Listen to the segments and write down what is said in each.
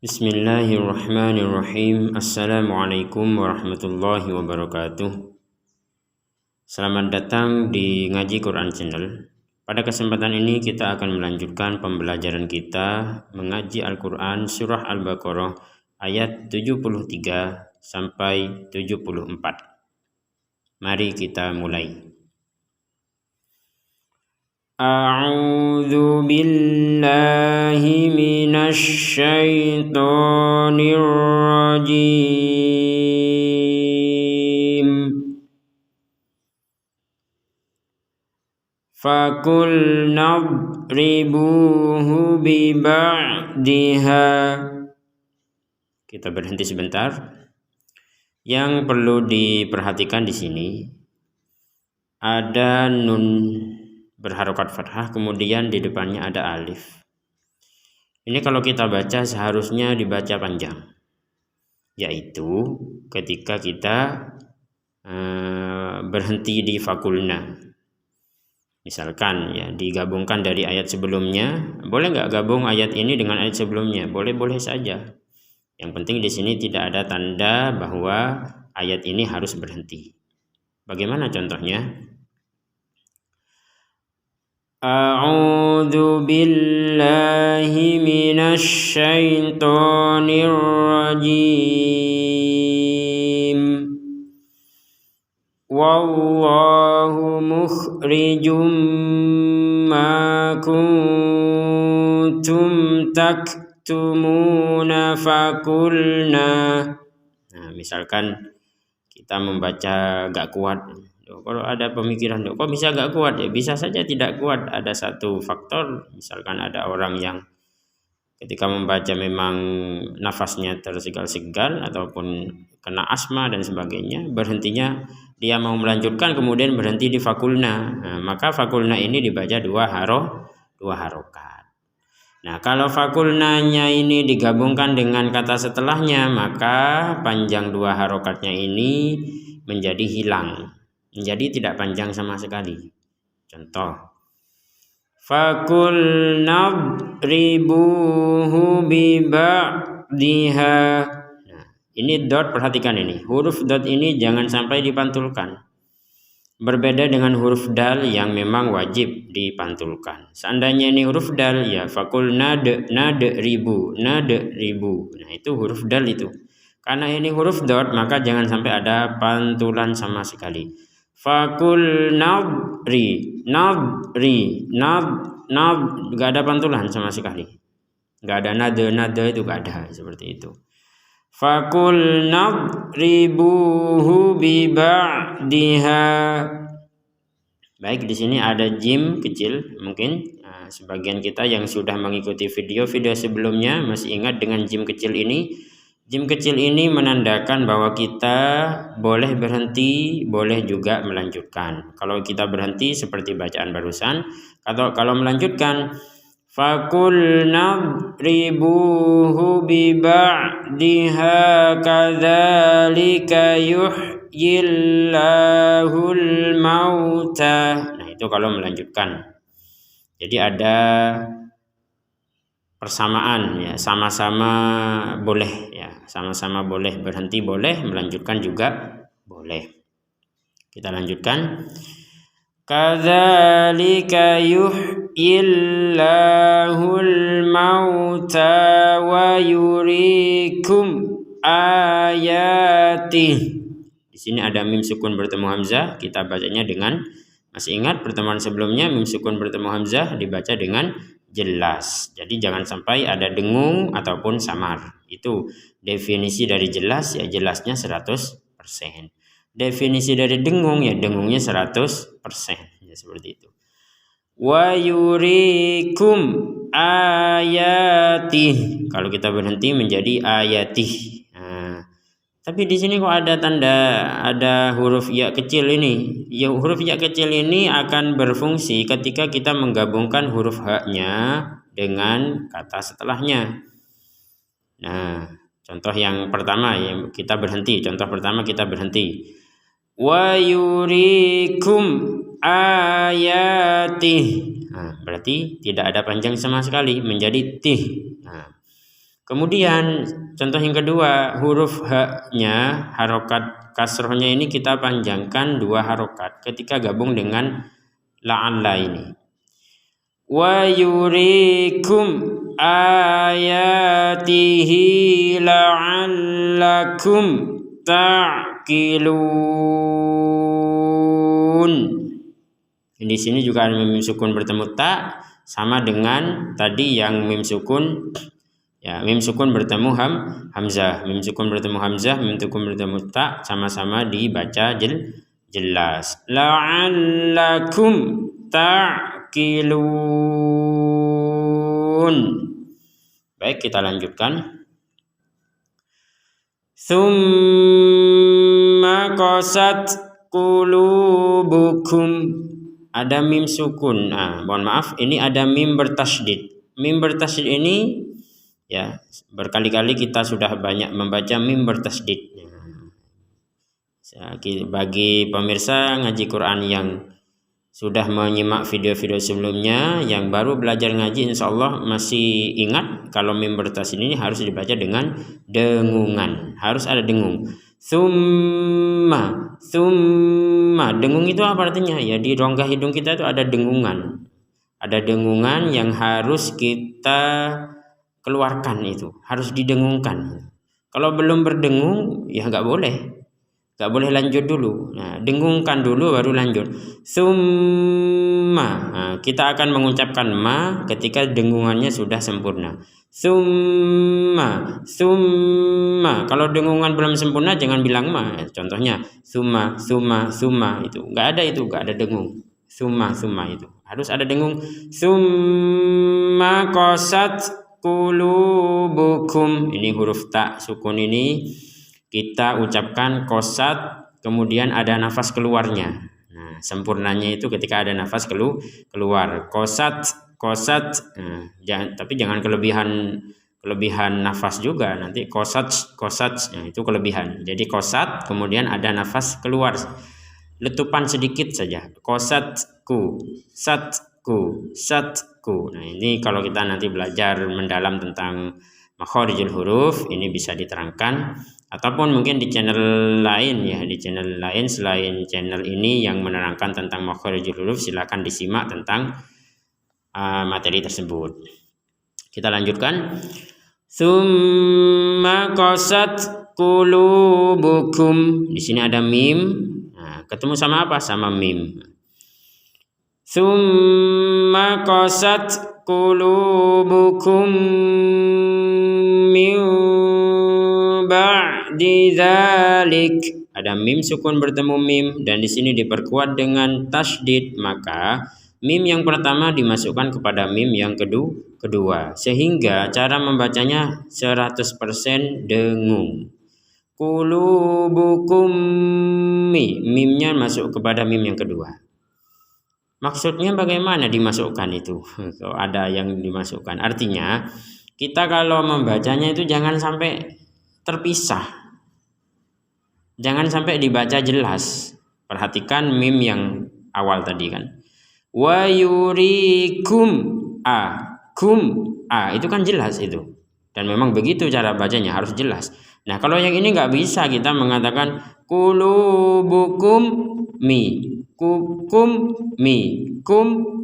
Bismillahirrahmanirrahim. Assalamualaikum warahmatullahi wabarakatuh. Selamat datang di Ngaji Quran Channel. Pada kesempatan ini kita akan melanjutkan pembelajaran kita mengaji Al-Quran Surah Al-Baqarah ayat 73 sampai 74. Mari kita mulai. A'udzu billahi minasy syaithanir rajim. Fakulna nadribuhu biba'diha. Kita berhenti sebentar. Yang perlu diperhatikan di sini ada nun berharokat fathah, kemudian di depannya ada alif. Ini kalau kita baca seharusnya dibaca panjang, yaitu ketika kita berhenti di fakulna. Misalkan ya digabungkan dari ayat sebelumnya, boleh nggak gabung ayat ini dengan ayat sebelumnya? Boleh-boleh saja. Yang penting di sini tidak ada tanda bahwa ayat ini harus berhenti. Bagaimana contohnya? A'udzu billahi minasy syaithanir rajim. Wallahu mukhrijum ma kuntum taktumuna fakulna. Nah, misalkan kita membaca gak kuat. Kalau ada pemikiran, kok bisa gak kuat? Ya bisa saja tidak kuat. Ada satu faktor, misalkan ada orang yang ketika membaca memang nafasnya tersegal-segal ataupun kena asma dan sebagainya, berhentinya dia mau melanjutkan kemudian berhenti di fakulna. Nah, maka fakulna ini dibaca dua harokat. Nah, kalau fakulnanya ini digabungkan dengan kata setelahnya, maka panjang dua harokatnya ini menjadi hilang. Menjadi tidak panjang sama sekali. Contoh, fakul nadribuhu biba'diha. Nah, ini dot, perhatikan ini. Huruf dot ini jangan sampai dipantulkan. Berbeda dengan huruf dal yang memang wajib dipantulkan. Seandainya ini huruf dal, ya fakul nadribu. Nah, itu huruf dal itu. Karena ini huruf dot, maka jangan sampai ada pantulan sama sekali. Fakul nadri, gak ada pantulan sama sekali. Gak ada nada itu gak ada, seperti itu. Fakul nadribuhu biba'diha. Baik, di sini ada jim kecil. Mungkin sebagian kita yang sudah mengikuti video sebelumnya masih ingat dengan jim kecil ini. Jim kecil ini menandakan bahwa kita boleh berhenti, boleh juga melanjutkan. Kalau kita berhenti seperti bacaan barusan, kalau melanjutkan fakul nadribuhu biba'diha kadzalika yuhyillahul mauta. Nah, itu kalau melanjutkan. Jadi ada persamaan, ya, sama-sama boleh, ya, sama-sama boleh, berhenti boleh, melanjutkan juga boleh. Kita lanjutkan. Kadzalika yuhyillahul mauta wa yurikum ayatih. Di sini ada mim sukun bertemu hamzah, kita bacanya dengan, masih ingat pertemuan sebelumnya mim sukun bertemu hamzah dibaca dengan jelas. Jadi jangan sampai ada dengung ataupun samar. Itu definisi dari jelas, ya jelasnya 100%. Definisi dari dengung, ya dengungnya 100%. Ya seperti itu. Wa yurikum ayatih. Kalau kita berhenti menjadi ayatih. Tapi di sini kok ada tanda, ada huruf ya kecil ini. Ya, huruf ya kecil ini akan berfungsi ketika kita menggabungkan huruf ha-nya dengan kata setelahnya. Nah, contoh yang pertama yang kita berhenti. Contoh pertama kita berhenti. Wa yurikum ayatih. Nah, berarti tidak ada panjang sama sekali, menjadi tih. Nah, Kemudian contoh yang kedua, huruf h-nya, harokat kasrohnya ini kita panjangkan 2 harokat ketika gabung dengan la'alla ini. Wa yurikum ayatihi la'allakum ta'qilun. Di sini juga ada mim sukun bertemu ta, sama dengan tadi yang mim sukun. Ya, mim sukun bertemu hamzah, mim sukun bertemu hamzah, mim sukun bertemu ta, sama-sama dibaca jelas. La'allakum ta'qilun. Baik, kita lanjutkan. Tsumma qasat qulubukum. Ada mim sukun. Mohon maaf, ini ada mim bertasydid. Mim bertasydid ini ya, berkali-kali kita sudah banyak membaca mim bertasydid. Bagi pemirsa ngaji Quran yang sudah menyimak video-video sebelumnya, yang baru belajar ngaji, insya Allah masih ingat kalau mim bertasydid ini harus dibaca dengan dengungan, harus ada dengung. Summa. Dengung itu apa artinya? Ya, di rongga hidung kita itu ada dengungan. Ada dengungan yang harus kita keluarkan, itu harus didengungkan. Kalau belum berdengung ya nggak boleh lanjut dulu. Nah, dengungkan dulu baru lanjut. Summa. Kita akan mengucapkan ma ketika dengungannya sudah sempurna. Summa. Kalau dengungan belum sempurna jangan bilang ma. Contohnya summa itu nggak ada dengung. Summa itu harus ada dengung. Summa qasat qulubukum. Ini huruf ta sukun ini kita ucapkan qasat, kemudian ada nafas keluarnya. Nah, sempurnanya itu ketika ada nafas keluar. Qasat. Tapi jangan kelebihan nafas juga, nanti qasat. Nah, itu kelebihan. Jadi qasat kemudian ada nafas keluar. Letupan sedikit saja. Qasatku, satku. Nah, ini kalau kita nanti belajar mendalam tentang makharijul huruf, ini bisa diterangkan, ataupun mungkin di channel lain ya, selain channel ini yang menerangkan tentang makharijul huruf, silakan disimak tentang materi tersebut. Kita lanjutkan. Tsumma qasat qulubukum. Di sini ada mim. Nah, ketemu sama apa? Sama mim. Tsumma qasat qulubukum min ba'di dzalik. Ada mim sukun bertemu mim, dan di sini diperkuat dengan tasydid, maka mim yang pertama dimasukkan kepada mim yang kedua, sehingga cara membacanya 100% dengung. Qulubukum, mimnya masuk kepada mim yang kedua. Maksudnya bagaimana dimasukkan itu? Kalau ada yang dimasukkan, artinya kita kalau membacanya itu jangan sampai terpisah, jangan sampai dibaca jelas. Perhatikan mim yang awal tadi kan. Wa yurikum itu kan jelas itu, dan memang begitu cara bacanya, harus jelas. Nah, kalau yang ini nggak bisa, kita mengatakan qulubukum mi, kum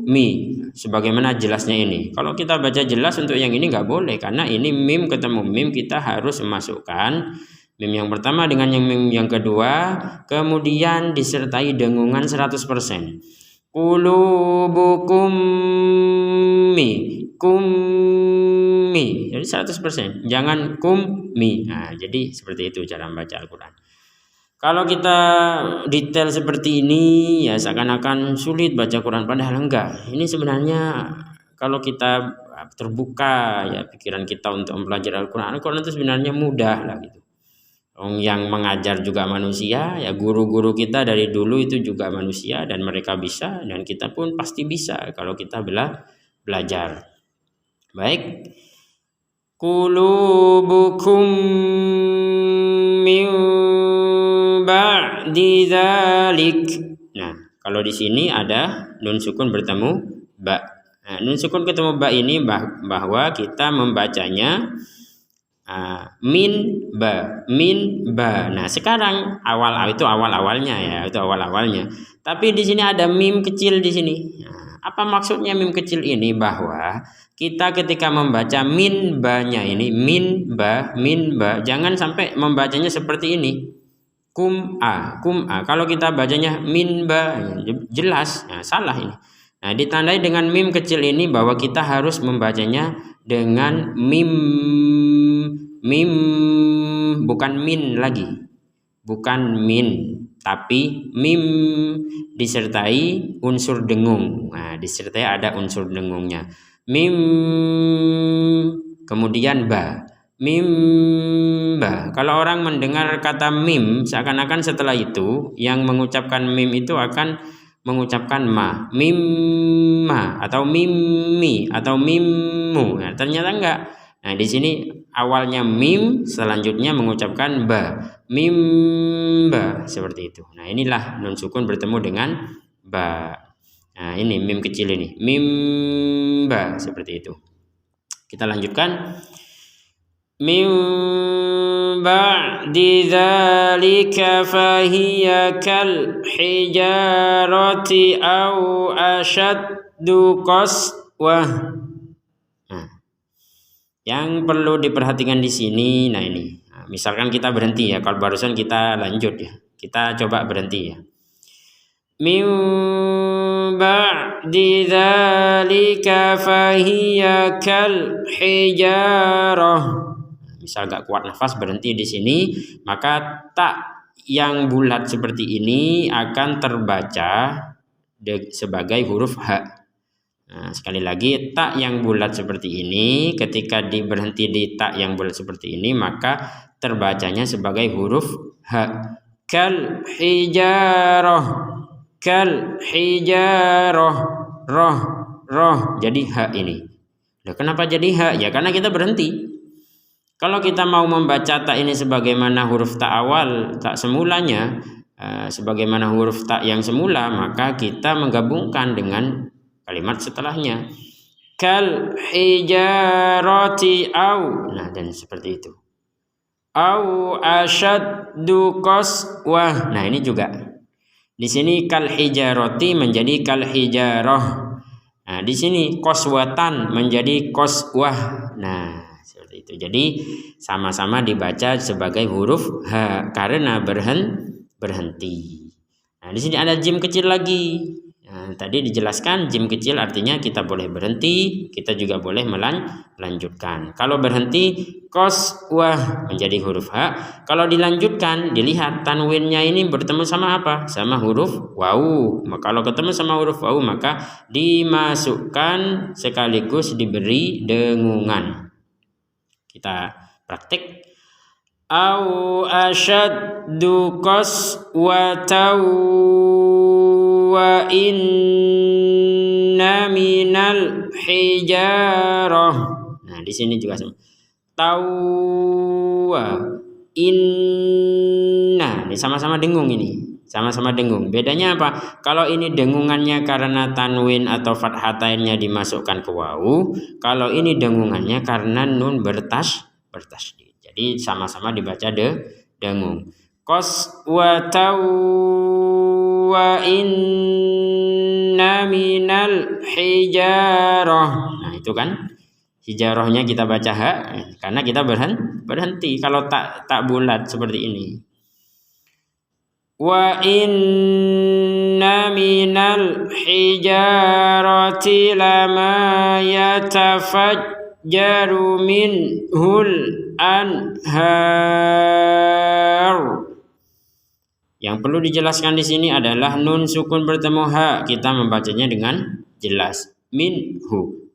mi, sebagaimana jelasnya ini. Kalau kita baca jelas, untuk yang ini nggak boleh, karena ini mim ketemu mim, kita harus memasukkan mim yang pertama dengan yang mim yang kedua, kemudian disertai dengungan 100%. Qulubukum mi, jadi 100%, jangan kum mi. Nah, jadi seperti itu cara membaca Al-Quran. Kalau kita detail seperti ini, ya seakan-akan sulit baca Quran, padahal enggak. Ini sebenarnya kalau kita terbuka ya pikiran kita untuk mempelajari Al-Quran itu sebenarnya mudah lah gitu. Yang mengajar juga manusia, ya guru-guru kita dari dulu itu juga manusia, dan mereka bisa, dan kita pun pasti bisa kalau kita belajar. Baik. Qulubukum min ba'di dzalik. Nah, kalau di sini ada nun sukun bertemu ba. Nah, nun sukun ketemu ba ini bahwa kita membacanya Min ba. Nah, sekarang itu awal-awalnya ya, itu awal-awalnya. Tapi di sini ada mim kecil di sini. Nah, apa maksudnya mim kecil ini? Bahwa kita ketika membaca min ba-nya ini, min ba, jangan sampai membacanya seperti ini. Kum a. Kalau kita bacanya min ba, jelas salah ini. Nah, ditandai dengan mim kecil ini bahwa kita harus membacanya dengan mim, bukan min lagi, bukan min, tapi mim disertai unsur dengung. Nah, disertai ada unsur dengungnya. Mim kemudian ba. Mim ba. Kalau orang mendengar kata mim, seakan-akan setelah itu yang mengucapkan mim itu akan mengucapkan ma, mimma atau mimmi atau mimmu. Nah, ternyata enggak. Nah, di sini awalnya mim, selanjutnya mengucapkan ba, mimba, seperti itu. Nah, inilah nun sukun bertemu dengan ba. Nah, ini mim kecil ini, mimba, seperti itu. Kita lanjutkan. Min ba'di dzalika fahiya kal hijarati au asyaddu qaswah. Nah, yang perlu diperhatikan di sini, nah ini. Nah, misalkan kita berhenti ya, kalau barusan kita lanjut ya. Kita coba berhenti ya. Min ba'di dzalika fahiya kal hijarah. Misal gak kuat nafas, berhenti di sini, maka tak yang bulat seperti ini akan terbaca sebagai huruf H. Nah, sekali lagi, tak yang bulat seperti ini, ketika berhenti di tak yang bulat seperti ini, maka terbacanya sebagai huruf H. Kal hijarah, kal hijarah, roh, jadi H ini. Nah, kenapa jadi H? Ya karena kita berhenti. Kalau kita mau membaca tak ini sebagaimana huruf tak awal, tak semulanya, sebagaimana huruf tak yang semula, maka kita menggabungkan dengan kalimat setelahnya. Kal hijarati au. Nah, dan seperti itu. Au asyaddu qaswah. Nah, ini juga. Di sini kal hijarati menjadi kal hijarah. Nah, di sini qaswatan menjadi qaswah. Nah, seperti itu. Jadi sama-sama dibaca sebagai huruf H karena berhenti. Nah, di sini ada jim kecil lagi. Nah, tadi dijelaskan jim kecil artinya kita boleh berhenti, kita juga boleh melanjutkan. Kalau berhenti qaswah menjadi huruf H. Kalau dilanjutkan, dilihat tanwinnya ini bertemu sama apa? Sama huruf wawu. Kalau ketemu sama huruf wawu maka dimasukkan sekaligus diberi dengungan. Kita praktik. Au asyaddu qaswatan wa inna minal hijarah. Nah, di sini juga sama. Tawa inna. Ini sama-sama dengung ini. Sama-sama dengung. Bedanya apa? Kalau ini dengungannya karena tanwin atau fathatainnya dimasukkan ke wawu. Kalau ini dengungannya karena nun bertasydid. Jadi sama-sama dibaca dengung. Qaswatan wa inna minal hijarah. Nah, itu kan hijarahnya kita baca H karena kita berhenti. Kalau tak bulat seperti ini. Wa inna minal hijarati lama yatafajjaru minhul anhar. Yang perlu dijelaskan di sini adalah nun sukun bertemu H, kita membacanya dengan jelas. Minhu.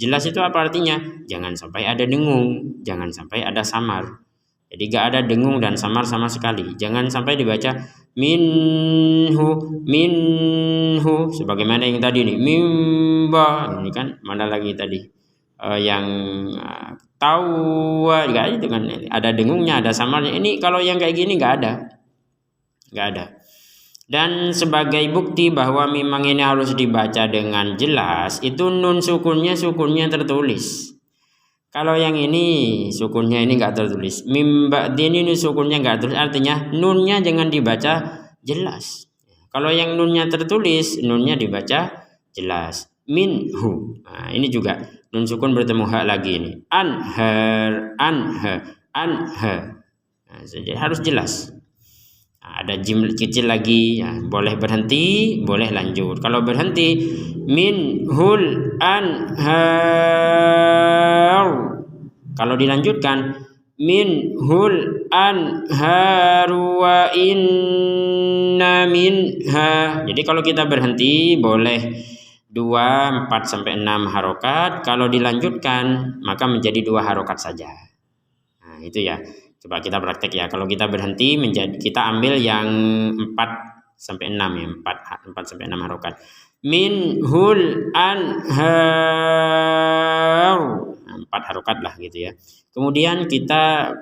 Jelas itu apa artinya? Jangan sampai ada dengung, jangan sampai ada samar. Jadi gak ada dengung dan samar sama sekali. Jangan sampai dibaca minhu sebagaimana yang tadi nih, mimba. Ini kan mana lagi tadi? Yang tahu enggak itu kan ada dengungnya, ada samarnya. Ini kalau yang kayak gini enggak ada. Dan sebagai bukti bahwa memang ini harus dibaca dengan jelas, itu nun sukunnya tertulis. Kalau yang ini sukunnya ini enggak tertulis. Mim ba'di ini sukunnya enggak tertulis, artinya nunnya jangan dibaca jelas. Kalau yang nunnya tertulis, nunnya dibaca jelas. Minhu. Nah, ini juga nun sukun bertemu ha lagi ini. Anhar, anha, anha. Nah, jadi harus jelas. Nah, ada jim kecil lagi, ya, boleh berhenti, boleh lanjut. Kalau berhenti, minhul anhar. Kalau dilanjutkan, minhul anhar wa inna minha. Jadi kalau kita berhenti boleh 2, 4 sampai 6 harokat. Kalau dilanjutkan maka menjadi 2 harokat saja. Nah, itu ya. Coba kita praktek ya. Kalau kita berhenti menjadi, kita ambil yang 4 sampai 6 ya, 4 sampai 6 harokat. Minhul anhar. Nah, 4 harokat lah gitu ya. Kemudian kita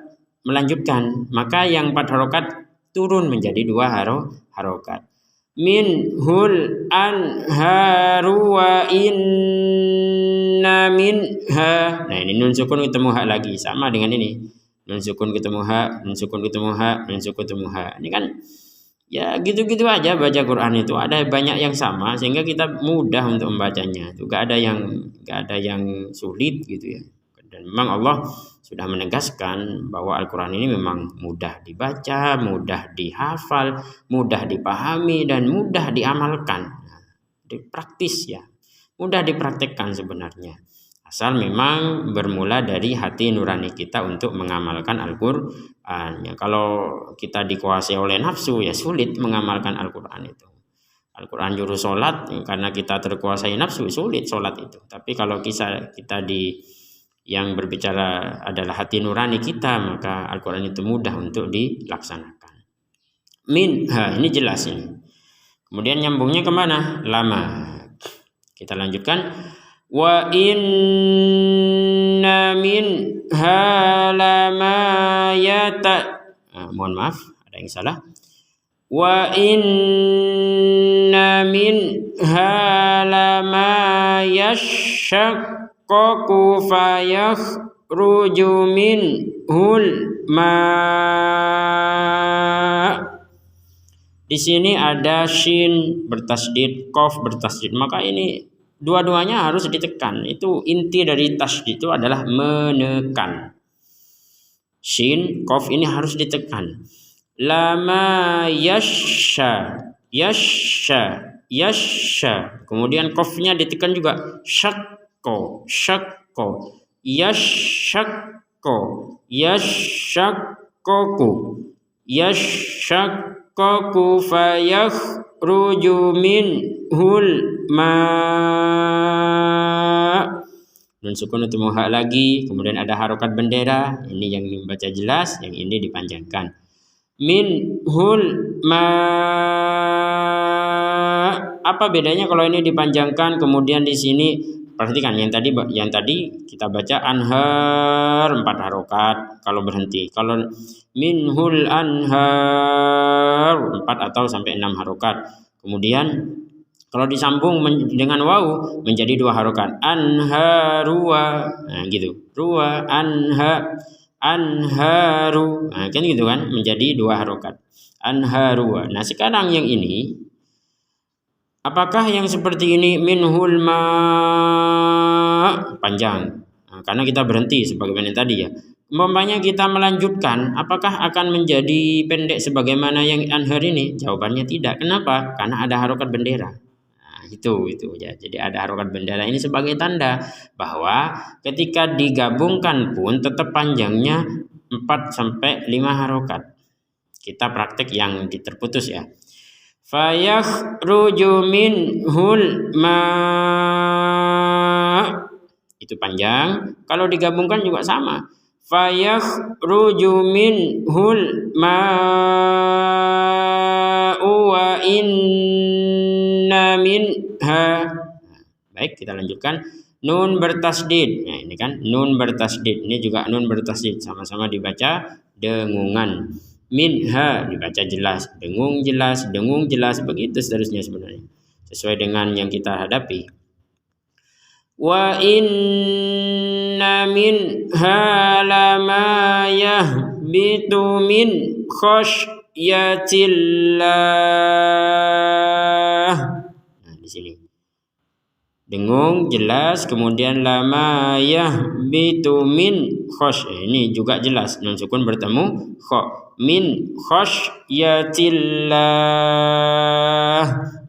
melanjutkan, maka yang 4 harokat turun menjadi 2 harokat. Minhul anharu wa inna minha. Nah, ini nun sukun ketemu ha lagi, sama dengan ini. Nun sukun ketemu ha, nun sukun ketemu ha, nun sukun ketemu ha. Ini kan ya gitu-gitu aja baca Quran itu. Ada banyak yang sama sehingga kita mudah untuk membacanya. Itu gak ada yang sulit gitu ya. Dan memang Allah sudah menegaskan bahwa Al-Quran ini memang mudah dibaca, mudah dihafal, mudah dipahami, dan mudah diamalkan. Praktis ya, mudah dipraktekkan sebenarnya. Asal memang bermula dari hati nurani kita untuk mengamalkan Al-Quran. Ya, kalau kita dikuasai oleh nafsu ya sulit mengamalkan Al-Quran itu. Al-Quran juru sholat, karena kita terkuasai nafsu sulit sholat itu. Tapi kalau kita yang berbicara adalah hati nurani kita, maka Al-Quran itu mudah untuk dilaksanakan. Minha, ini jelas ini. Kemudian nyambungnya kemana? Lama. Kita lanjutkan. Wa inna minha lama mohon maaf, ada yang salah. Wa inna minha lama yashaqqaqu fayakhruju minhul ma'. Di sini ada shin bertasdid, qaf bertasdid. Maka ini dua-duanya harus ditekan. Itu inti dari tasdid itu adalah menekan. Shin, qaf ini harus ditekan. Lama yasha, yasha, yasha. Kemudian qafnya ditekan juga. Syakko, syakko, yashakko, yashakkoku, yashakkoku fayakhruju minhul ma'. Nun sukun itu muha lagi, kemudian ada harokat bendera, ini yang membaca jelas, yang ini dipanjangkan. Minhul ma'. Apa bedanya kalau ini dipanjangkan, kemudian di sini perhatikan yang tadi kita baca anhar 4 harokat kalau berhenti. Kalau minhul anhar 4 atau sampai 6 harokat. Kemudian kalau disambung dengan waw menjadi 2 harokat. Anharua, nah gitu. Ruwa anharu, nah kan gitu kan, menjadi 2 harokat. Anharua. Nah sekarang yang ini, apakah yang seperti ini minhul ma' panjang? Nah, karena kita berhenti sebagaimana tadi ya. Umpamanya kita melanjutkan, apakah akan menjadi pendek sebagaimana yang anhar ini? Jawabannya tidak. Kenapa? Karena ada harokat bendera. Nah, itu ya. Jadi ada harokat bendera ini sebagai tanda bahwa ketika digabungkan pun tetap panjangnya 4 sampai 5 harokat. Kita praktek yang terputus ya. Fayakhruju minhul ma'. Itu panjang. Kalau digabungkan juga sama. Fayakhruju minhul ma'u wa inna minha. Baik, kita lanjutkan. Nun bertasdid. Nah, ini kan nun bertasdid. Ini juga nun bertasdid. Sama-sama dibaca dengungan. Minha dibaca jelas, dengung jelas, begitu seterusnya sebenarnya. Sesuai dengan yang kita hadapi. Wa inna minha lama yahbitu min khasyatillah. Nah, di sini dengung jelas, kemudian lama yahbitu min ini juga jelas, nun sukun bertemu kha, min khasyatillah.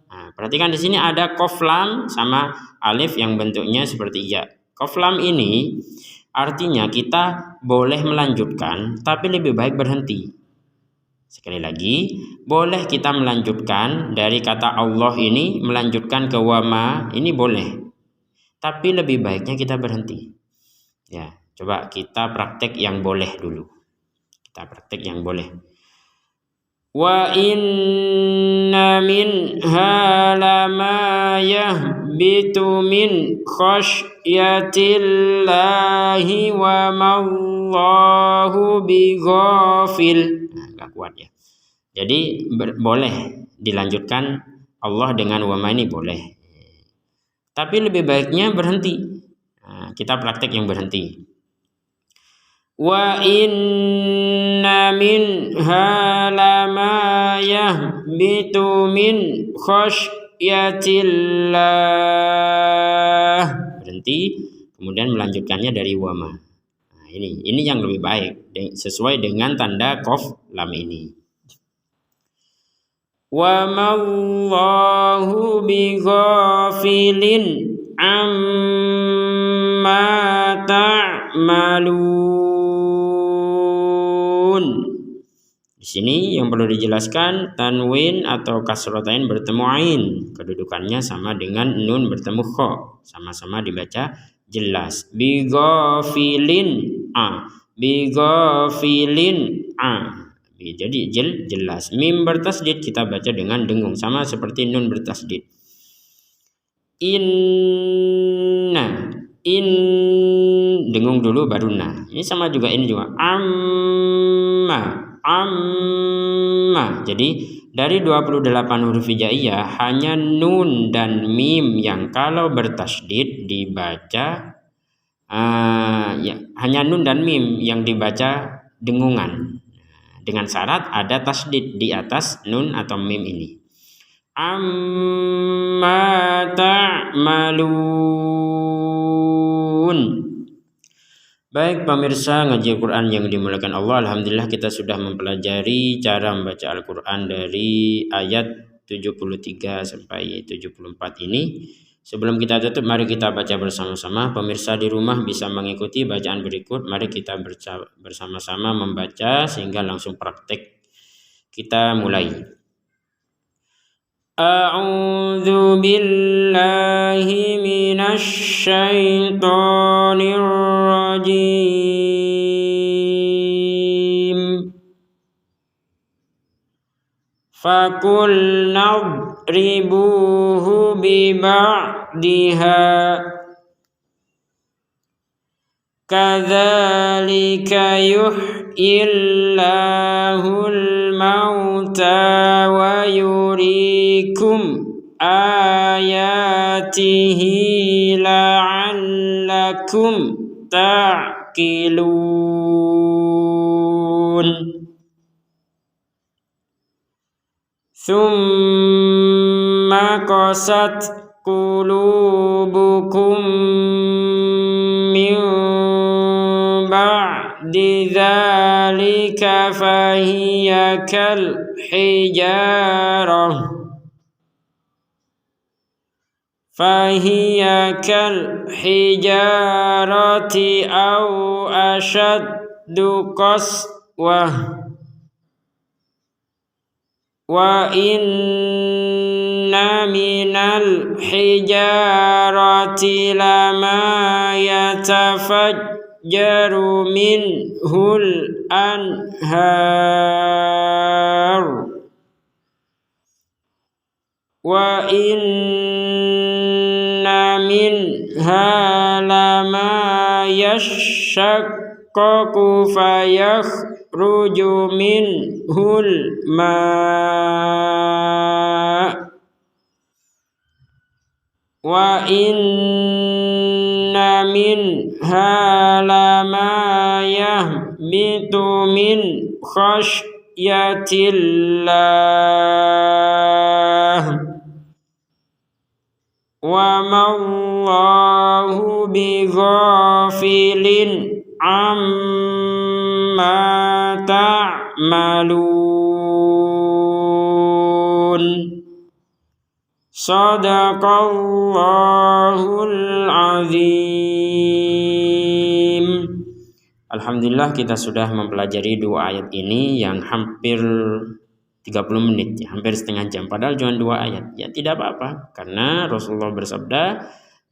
Nah, perhatikan di sini ada qaf lam sama alif yang bentuknya seperti ya. Qaf lam ini artinya kita boleh melanjutkan, tapi lebih baik berhenti. Sekali lagi, boleh kita melanjutkan dari kata Allah ini, melanjutkan ke wama, ini boleh. Tapi lebih baiknya kita berhenti. Ya, coba kita praktek yang boleh dulu. Kita praktek yang boleh. Wa inna minha lama yahbitu min khasyyatillahi wa mallahu bighafil. Gak kuat ya. Jadi boleh dilanjutkan Allah dengan wama ini boleh. Tapi lebih baiknya berhenti. Nah, kita praktek yang berhenti. Wa inna minha lama yahbitu min khasyatillah. Berhenti, kemudian melanjutkannya dari wama. Nah, ini yang lebih baik sesuai dengan tanda qaf lam ini. Wa mallahu bighafilin amma ta'malun. Di sini yang perlu dijelaskan, tanwin atau kasrotain bertemu ain, kedudukannya sama dengan nun bertemu kha, sama-sama dibaca jelas. Bighafilin bighafilin jadi jelas. Mim bertasdid kita baca dengan dengung, sama seperti nun bertasdid. Inna, dengung dulu baru na. Ini sama juga, ini juga amma. Jadi dari 28 huruf hijaiyah hanya nun dan mim yang kalau bertasdid dibaca hanya nun dan mim yang dibaca dengungan. Dengan syarat ada tasdid di atas nun atau mim ini. Amma ta'malun. Baik pemirsa ngaji Al-Quran yang dimuliakan Allah, alhamdulillah kita sudah mempelajari cara membaca Al-Quran dari ayat 73 sampai 74 ini. Sebelum kita tutup, mari kita baca bersama-sama. Pemirsa di rumah bisa mengikuti bacaan berikut. Mari kita bersama-sama membaca sehingga langsung praktek. Kita mulai. A'udzu billahi minasy syaithanir rajim. Fakulna idribuhu biba'diha kadzalika yuhyillahul mauta wa yuriikum ayatihi la'allakum ta'qilun. Tsumma qasat qulubukum min ba'di dzalika fahiya kal hijarati aw ashaddu qaswah. Wa inna minal hijarati lama yatafajjaru minhul anhar. Wa inna minha lama yashaqqaqu fayakhruju minhul ma' wa inna inna minha lama yahbitu min khasyatillah wa mallahu bighafilin amma ta'malun. Sadaqallahul azim. Alhamdulillah kita sudah mempelajari dua ayat ini yang hampir 30 menit, ya, hampir setengah jam. Padahal cuma 2 ayat. Ya tidak apa-apa, karena Rasulullah bersabda,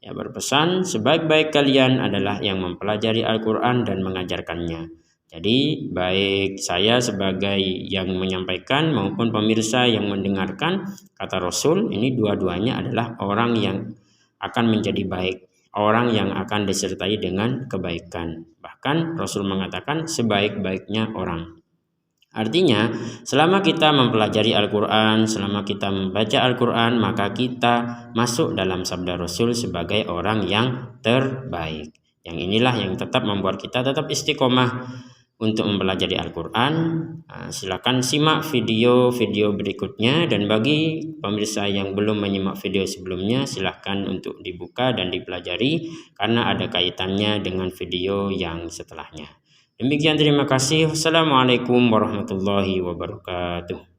ya berpesan, sebaik-baik kalian adalah yang mempelajari Al-Quran dan mengajarkannya. Jadi baik saya sebagai yang menyampaikan maupun pemirsa yang mendengarkan, kata Rasul, ini dua-duanya adalah orang yang akan menjadi baik, orang yang akan disertai dengan kebaikan. Bahkan Rasul mengatakan sebaik-baiknya orang. Artinya, selama kita mempelajari Al-Quran, selama kita membaca Al-Quran, maka kita masuk dalam sabda Rasul sebagai orang yang terbaik. Yang inilah yang tetap membuat kita tetap istiqomah untuk mempelajari Al-Quran. Silakan simak video-video berikutnya, dan bagi pemirsa yang belum menyimak video sebelumnya, silakan untuk dibuka dan dipelajari karena ada kaitannya dengan video yang setelahnya. Demikian, terima kasih. Wassalamualaikum warahmatullahi wabarakatuh.